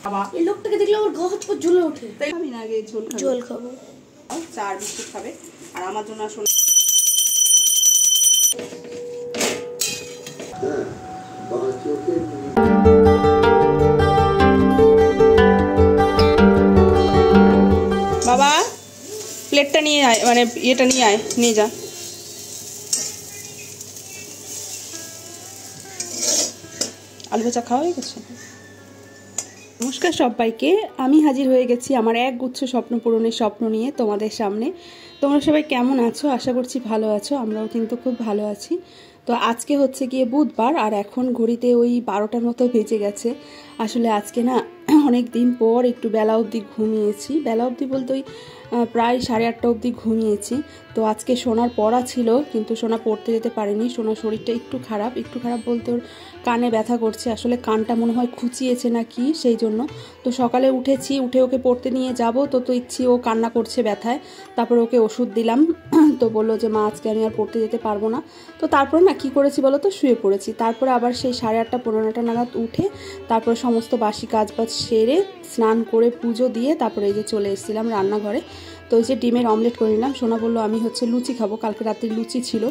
বাবা এই লোকটাকে দেখলে আমার গা হাত পা জ্বলে ওঠে। তাই আমি না আগে ঝোল খাবো। চা আর বিস্কুট খাবে আর আমার জন্য আসলে বাবা প্লেটটা নিয়ে আয়, মানে এটা নিয়ে আয়, নিয়ে যা। আলু ভাজা খাওয়া হয়ে গেছে। নমস্কার সবাইকে, আমি হাজির হয়ে গেছি আমার এক গুচ্ছ স্বপ্ন পূরণের স্বপ্ন নিয়ে তোমাদের সামনে। তোমরা সবাই কেমন আছো? আশা করছি ভালো আছো, আমরাও কিন্তু খুব ভালো আছি। তো আজকে হচ্ছে গিয়ে বুধবার আর এখন ঘড়িতে ওই 12টার মতো বেজে গেছে। আসলে আজকে না অনেক দিন পর একটু বেলা অবধি ঘুমিয়েছি, বেলা অবধি বলতে ওই প্রায় 8:30 অবধি ঘুমিয়েছি। তো আজকে সোনার পড়া ছিল কিন্তু সোনা পড়তে যেতে পারেনি। সোনার শরীরটা একটু খারাপ বলতে ওর কানে ব্যথা করছে, আসলে কানটা মনে হয় খুঁচিয়েছে না কি সেই জন্য। তো সকালে উঠে ওকে পড়তে নিয়ে যাব, তো ইচ্ছি ও কান্না করছে ব্যথায়। তারপর ওকে ওষুধ দিলাম, তো বললো যে মা আজকে আমি আর পড়তে যেতে পারবো না। তো তারপর না কি করেছি বলো তো, শুয়ে পড়েছি। তারপরে আবার সেই 8:30 15টা নাগাদ উঠে তারপর সমস্ত বাসি কাজবাজ সেরে স্নান করে পুজো দিয়ে তারপরে এই যে চলে এসেছিলাম রান্নাঘরে। তো ওই যে ডিমের অমলেট করে নিলাম। সোনা বললো আমি হচ্ছে লুচি খাবো, কালকে রাতে লুচি ছিল।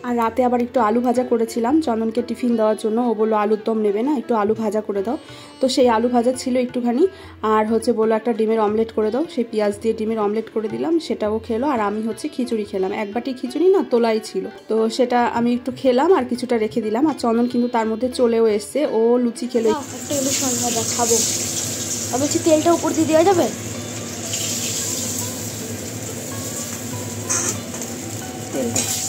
আর রাতে আবার একটু আলু ভাজা করেছিলাম চন্দনকে টিফিন দেওয়ার জন্য। ও বললো আলুর দম নেবে না, একটু আলু ভাজা করে দাও। তো সেই আলু ভাজা ছিল একটুখানি, আর হচ্ছে বললো একটা ডিমের অমলেট করে দাও। সেই পেঁয়াজ দিয়ে ডিমের অমলেট করে দিলাম, সেটাও খেলো। আর আমি হচ্ছে খিচুড়ি খেলাম, এক বাটি খিচুড়ি না তোলাই ছিল, তো সেটা আমি একটু খেলাম আর কিছুটা রেখে দিলাম। আর চন্দন কিন্তু তার মধ্যে চলেও এসছে, ও লুচি খেলো। একটা ইলিশ মাছ ভাজা খাবো, আমি হচ্ছে তেলটা উপর দিয়ে দেওয়া যাবে।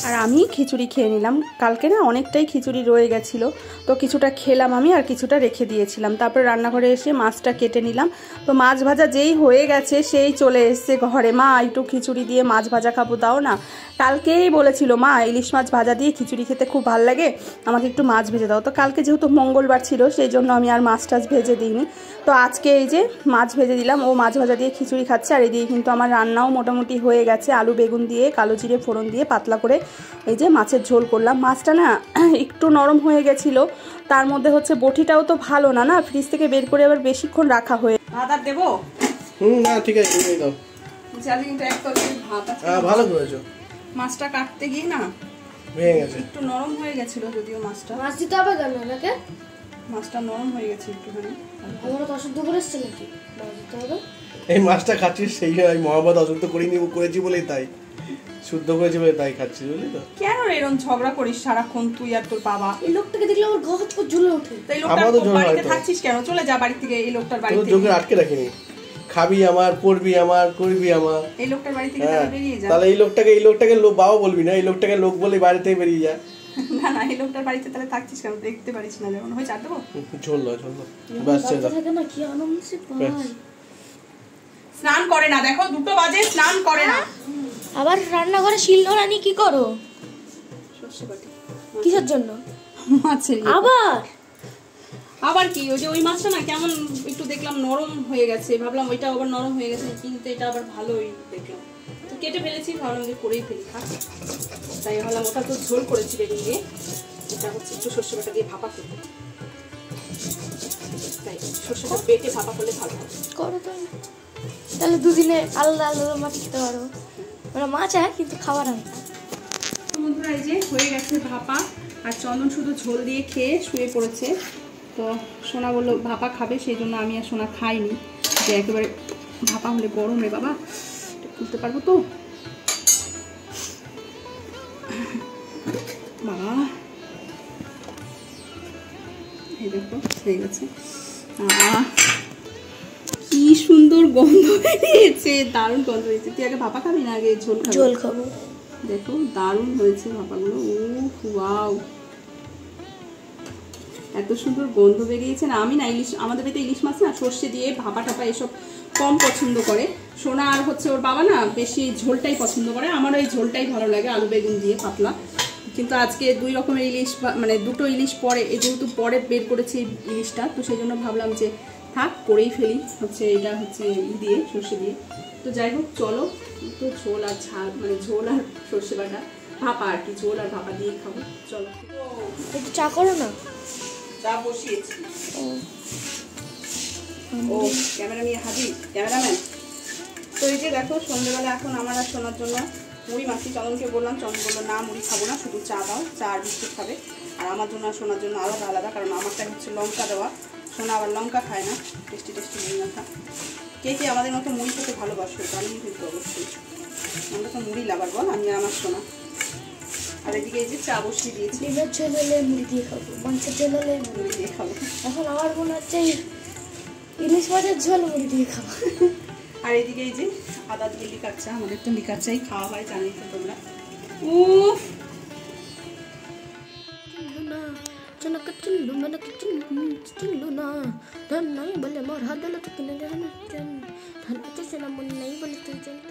আর আমি খিচুড়ি খেয়ে নিলাম, কালকে না অনেকটাই খিচুড়ি রয়ে গেছিলো, তো কিছুটা খেলাম আমি আর কিছুটা রেখে দিয়েছিলাম। তারপর রান্নাঘরে এসে মাছটা কেটে নিলাম। তো মাছ ভাজা যেই হয়ে গেছে সেই চলে এসছে ঘরে, মা একটু খিচুড়ি দিয়ে মাছ ভাজা খাবো দাও না। কালকেই বলেছিল মা ইলিশ মাছ ভাজা দিয়ে খিচুড়ি খেতে খুব ভালো লাগে, আমাকে একটু মাছ ভেজে দাও। তো কালকে যেহেতু মঙ্গলবার ছিল সেই জন্য আমি আর মাছ টাছ ভেজে দিইনি। তো আজকে এই যে মাছ ভেজে দিলাম, ও মাছ ভাজা দিয়ে খিচুড়ি খাচ্ছে। আর এদিকে কিন্তু আমার রান্নাও মোটামুটি হয়ে গেছে, আলু বেগুন দিয়ে কালো জিরে ফোড়ন দিয়ে পাতলা করে এই যে মাছের ঝোল করলাম। মাছটা না একটু নরম হয়ে গেছিলো, তার মধ্যে হচ্ছে বটিটাও তো ভালো না, ফ্রিজ থেকে বের করে আবার বেশিক্ষণ রাখা হয়ে। ভাত আর দেবো? না ঠিক আছে, তুমি দাও। জানি কিন্তু এক তরকারি ভাত আছে। ভালো করেছো। মাছটা কাটতে গিয়ে না ভেঙে গেছে, একটু নরম হয়ে গেছিল, যদিও মাছটা মাছ দিতে হবে কেন নাকি, মাছটা নরম হয়ে গেছে একটুখানি। আমরা তো অশুদ্ধ করেছি নাকি মাছ দিতে হবে? এই মাছটা খাচ্ছিস সেই মহাবত অশুদ্ধ করেছি বলেই তাই, শুদ্ধ করেছি বলে তাই খাচ্ছিস, বুঝলি তো? কেন এরকম ঝগড়া করিস সারাক্ষণ তুই আর তোর বাবা? এই লোকটাকে দেখলে আমার গা হাত পা জ্বলে ওঠে। তাই লোকটার বাড়িতে থাকছিস কেন? চলে যা বাড়ি থেকে। এই লোকটার বাড়ি থেকে তোকে আটকে রাখিনি, খাবি আমার, পড়বি আমার, করবি আমার। এই লোকটার বাড়ি থেকে বেরিয়ে যা। তাহলে এই লোকটাকে লোক বাবা বলবি না, এই লোকটাকে লোক বলে বাড়ি থেকে বেরিয়ে যা। না এই লোকটার বাড়িতে তাহলে থাকছিস কেন? দেখতে পারিস না যেমন হয়? চাট দেবো ঝোল বাস চল না, কি আনন্দ সে পায়। স্নান করে না, দেখো 2টো বাজে, স্নান করে না। আবার রান্নাঘরে শিলনোড়া নিয়ে কি করো? কিসের জন্য? মাছের। আবার কি? ওই যে ওই মাছটা না কেমন একটু দেখলাম নরম হয়ে গেছে, ভাবলাম ওইটা আবার নরম হয়ে গেছে, কিন্তু এটা আবার ভালোই দেখলাম, তো কেটে ফেলেছি, ভাবলাম যে করেই ফেলি থাক। তাই ভাবলাম ওটা তো ঝোল করেছি বেরিয়ে, এটা হচ্ছে একটু সর্ষে বাটা দিয়ে ভাপা করতে, তাই সর্ষেটা বেটে ভাপা করলে ভালো হবে। করো তো, তাহলে দুদিনে আলাদা আলাদা মাছ খেতে পারো। ওরা মাছ হয় কিন্তু খাবার হয় না। বন্ধুরা এই যে হয়ে গেছে ভাপা, আর চন্দন শুধু ঝোল দিয়ে খেয়ে শুয়ে পড়েছে। তো সোনা বললো ভাপা খাবে, সেই জন্য আমি আর সোনা খাইনি, যে একেবারে ভাপা হলে গরমে বাবা তুলতে পারবো তো বাবা। এই দেখো হয়ে গেছে, কি সুন্দর গন্ধ বেরিয়েছে, দারুণ গন্ধ হয়েছে। তুই আগে ভাপা খাবি না আগে ঝোল খাবো? দেখো দারুণ হয়েছে ভাপাগুলো, ও ওয়াও, এত সুন্দর গন্ধ বেরিয়েছে না। আমি না ইলিশ, আমাদের বাড়িতে ইলিশ মাছ না সর্ষে দিয়ে ভাপা টাপা এসব কম পছন্দ করে সোনা, আর হচ্ছে ওর বাবা না বেশি ঝোলটাই পছন্দ করে, আমারও এই ঝোলটাই ভালো লাগে আলু বেগুন দিয়ে পাতলা। কিন্তু আজকে 2 রকমের ইলিশ, মানে 2টো ইলিশ পরে, যেহেতু পরে বের করেছি ইলিশটা, তো সেই জন্য ভাবলাম যে থাক করেই ফেলি, হচ্ছে এটা হচ্ছে দিয়ে সর্ষে দিয়ে। তো যাই হোক চলো, তো ঝোল আর ঝাল, মানে ঝোল আর সর্ষে বাটা ভাপা আর কি, ঝোল আর ভাপা দিয়ে খাবো। চলো একটু চা করো না। চা বসিয়েছি। ও ক্যামেরা নিয়ে হাজির ক্যামেরাম্যান। তো এই যে দেখো সন্ধ্যেবেলা এখন আমার আর শোনার জন্য মুড়ি মাছি। চন্দনকে বললাম, চন্দন বললো না মুড়ি খাবো না, শুধু চা দাও, চা আর বিস্কুট খাবে। আর আমার জন্য আর শোনার জন্য আলাদা আলাদা, কারণ আমারটা হচ্ছে লঙ্কা দেওয়া, সোনা আবার লঙ্কা খায় না। টেস্টি টেস্টি মুড়ি মাখা। কে কে আমাদের মতো মুড়ি খেতে ভালোবাসে জানি কিন্তু অবশ্যই। আমরা তো মুড়ি লাভার বল, আমি আর আমার সোনা। আর এদিকে এই যে চা বসিয়ে দিয়েছি। ডিমের ঝোল হলে মুড়ি দিয়ে খাবো, মাংসের ঝোল হলে মুড়ি দিয়ে খাবো। এখন আমার মনে হচ্ছে ইলিশ মাছের ঝোল মুড়ি দিয়ে খাবো। আর এদিকে এই যে আদা দিয়ে লিকার চা, আমাদের তো লিকার চাই খাওয়া হয় জানি তো তোমরা। উফ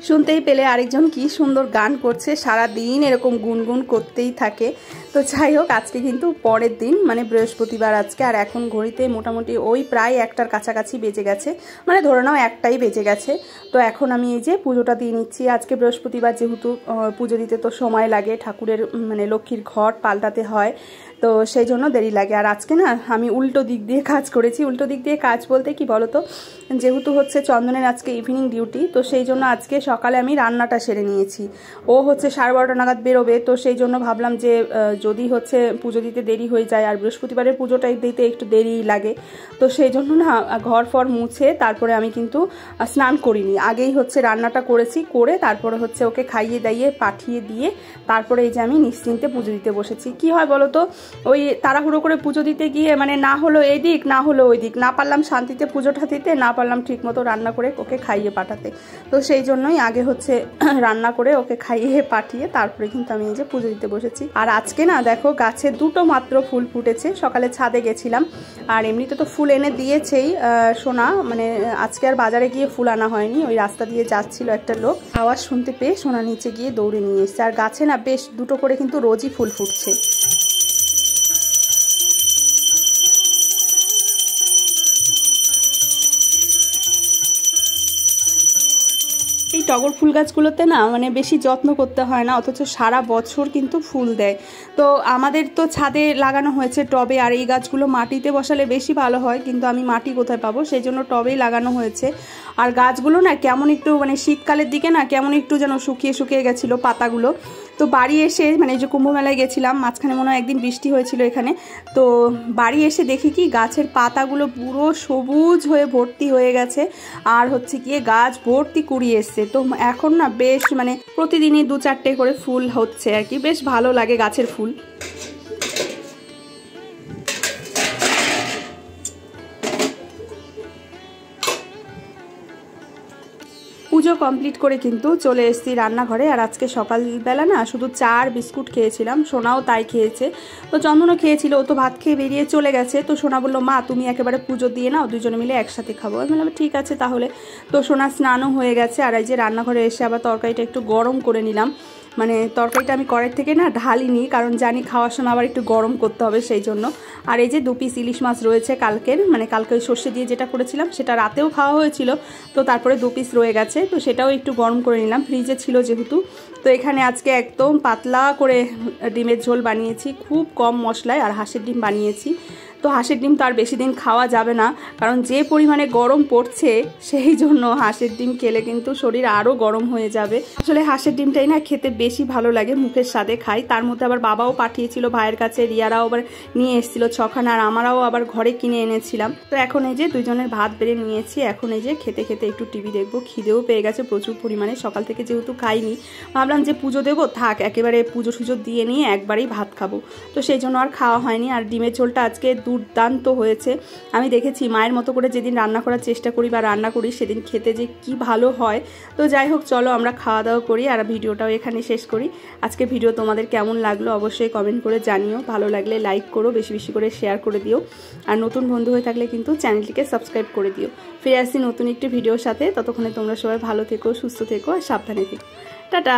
শুনতেই পেলে আরেকজন কি সুন্দর গান করছে, সারা দিন এরকম গুনগুন করতেই থাকে। তো যাই হোক, আজকে কিন্তু পরের দিন, মানে বৃহস্পতিবার আজকে। আর এখন ঘড়িতে মোটামুটি ওই প্রায় 1টার কাছাকাছি বেজে গেছে, মানে ধরে নাও 1টাই বেজে গেছে। তো এখন আমি এই যে পুজোটা দিয়ে নিচ্ছি। আজকে বৃহস্পতিবার যেহেতু পুজো দিতে তো সময় লাগে, ঠাকুরের মানে লক্ষ্মীর ঘট পাল্টাতে হয়, তো সেই জন্য দেরি লাগে। আর আজকে না আমি উল্টো দিক দিয়ে কাজ করেছি। উল্টো দিক দিয়ে কাজ বলতে কি বলো তো, যেহেতু হচ্ছে চন্দনের আজকে ইভিনিং ডিউটি, তো সেই জন্য আজকে সকালে আমি রান্নাটা সেরে নিয়েছি। ও হচ্ছে 12:30 নাগাদ বেরোবে, তো সেই জন্য ভাবলাম যে যদি হচ্ছে পুজো দিতে দেরি হয়ে যায়, আর বৃহস্পতিবারের পুজোটা দিতে একটু দেরি লাগে, তো সেই জন্য না ঘর ফর মুছে তারপরে আমি কিন্তু স্নান করিনি, আগেই হচ্ছে রান্নাটা করেছি, করে তারপরে হচ্ছে ওকে খাইয়ে দাইয়ে পাঠিয়ে দিয়ে তারপরে এই যে আমি নিশ্চিন্তে পুজো দিতে বসেছি। কি হয় বলো তো, ওই তাড়াহুড়ো করে পুজো দিতে গিয়ে মানে না হলো এই দিক না হলো ওই দিক, না পারলাম শান্তিতে পুজোটা দিতে, না পারলাম ঠিক মতো রান্না করে ওকে খাইয়ে পাঠাতে। তো সেই জন্যই আগে হচ্ছে রান্না করে ওকে খাইয়ে পাঠিয়ে তারপরে কিন্তু আমি এই যে পুজো দিতে বসেছি। আর আজকে না দেখো গাছে 2টো মাত্র ফুল ফুটেছে। সকালে ছাদে গেছিলাম, আর এমনিতে তো ফুল এনে দিয়েছেই সোনা, মানে আজকে আর বাজারে গিয়ে ফুল আনা হয়নি। ওই রাস্তা দিয়ে যাচ্ছিল একটা লোক, আওয়াজ শুনতে পেয়ে সোনা নিচে গিয়ে দৌড়ে নিয়ে এসছে। আর গাছে না বেশ 2টো করে কিন্তু রোজই ফুল ফুটছে। এই টগর ফুল গাছগুলোতে না মানে বেশি যত্ন করতে হয় না, অথচ সারা বছর কিন্তু ফুল দেয়। তো আমাদের তো ছাদে লাগানো হয়েছে টবে, আর এই গাছগুলো মাটিতে বসালে বেশি ভালো হয়, কিন্তু আমি মাটি কোথায় পাবো, সেই জন্য টবেই লাগানো হয়েছে। আর গাছগুলো না কেমন একটু মানে শীতকালের দিকে না কেমন একটু যেন শুকিয়ে শুকিয়ে গেছিলো পাতাগুলো। তো বাড়ি এসে মানে যে কুম্ভ মেলায় গেছিলাম, মাঝখানে মনে হয় একদিন বৃষ্টি হয়েছিল এখানে, তো বাড়ি এসে দেখি কি গাছের পাতাগুলো পুরো সবুজ হয়ে ভর্তি হয়ে গেছে, আর হচ্ছে গিয়ে গাছ ভর্তি কুড়িয়ে এসছে। তো এখন না বেশ মানে প্রতিদিনই 2-4টে করে ফুল হচ্ছে আর কি, বেশ ভালো লাগে গাছের ফুল। পুজো কমপ্লিট করে কিন্তু চলে এসেছি রান্নাঘরে। আর আজকে সকালবেলা না শুধু চা আর বিস্কুট খেয়েছিলাম, সোনাও তাই খেয়েছে। তো চন্দনও খেয়েছিল, ও তো ভাত খেয়ে বেরিয়ে চলে গেছে। তো সোনা বললো মা তুমি একেবারে পুজো দিয়ে নাও, দুজনে মিলে একসাথে খাবো। আমি বললাম ঠিক আছে তাহলে। তো সোনা স্নানও হয়ে গেছে। আর এই যে রান্নাঘরে এসে আবার তরকারিটা একটু গরম করে নিলাম, মানে তরকারিটা আমি কড়াই থেকে না ঢালিনি, কারণ জানি খাওয়ার সময় আবার একটু গরম করতে হবে সেই জন্য। আর এই যে 2 পিস ইলিশ মাছ রয়েছে কালকের, মানে কালকে ওই সর্ষে দিয়ে যেটা করেছিলাম সেটা রাতেও খাওয়া হয়েছিল, তো তারপরে 2 পিস রয়ে গেছে, তো সেটাও একটু গরম করে নিলাম, ফ্রিজে ছিল যেহেতু। তো এখানে আজকে একদম পাতলা করে ডিমের ঝোল বানিয়েছি, খুব কম মশলায়, আর হাঁসের ডিম বানিয়েছি। তো হাঁসের ডিম তো আর বেশি দিন খাওয়া যাবে না, কারণ যে পরিমাণে গরম পড়ছে সেই জন্য হাঁসের ডিম খেলে কিন্তু শরীর আরও গরম হয়ে যাবে। আসলে হাঁসের ডিমটাই না খেতে বেশি ভালো লাগে, মুখের স্বাদে খাই। তার মধ্যে আবার বাবাও পাঠিয়েছিল ভাইয়ের কাছে, রিয়ারাও আবার নিয়ে এসেছিল 6খানা, আর আমরাও আবার ঘরে কিনে এনেছিলাম। তো এখন এই যে দুজনের ভাত বেড়ে নিয়েছি, এখন এই যে খেতে খেতে একটু টিভি দেখবো। খিদেও পেয়ে গেছে প্রচুর পরিমাণে, সকাল থেকে যেহেতু খাইনি, ভাবলাম যে পুজো দেবো, থাক একেবারে পুজো টুজো দিয়ে নিয়ে একবারেই ভাত খাবো। তো সেই জন্য আর খাওয়া হয়নি। আর ডিমের ঝোলটা আজকে দুর্দান্ত হয়েছে। আমি দেখেছি মায়ের মতো করে যেদিন রান্না করার চেষ্টা করি বা রান্না করি সেদিন খেতে যে কি ভালো হয়। তো যাই হোক চলো আমরা খাওয়া দাওয়া করি, আর ভিডিওটাও এখানে শেষ করি। আজকে ভিডিও তোমাদের কেমন লাগলো অবশ্যই কমেন্ট করে জানিও, ভালো লাগলে লাইক করো, বেশি বেশি করে শেয়ার করে দিও, আর নতুন বন্ধু হয়ে থাকলে কিন্তু চ্যানেলটিকে সাবস্ক্রাইব করে দিও। ফিরে আসছি নতুন একটি ভিডিওর সাথে, ততক্ষণে তোমরা সবাই ভালো থেকো, সুস্থ থেকো, আর সাবধানে থেকো। টাটা।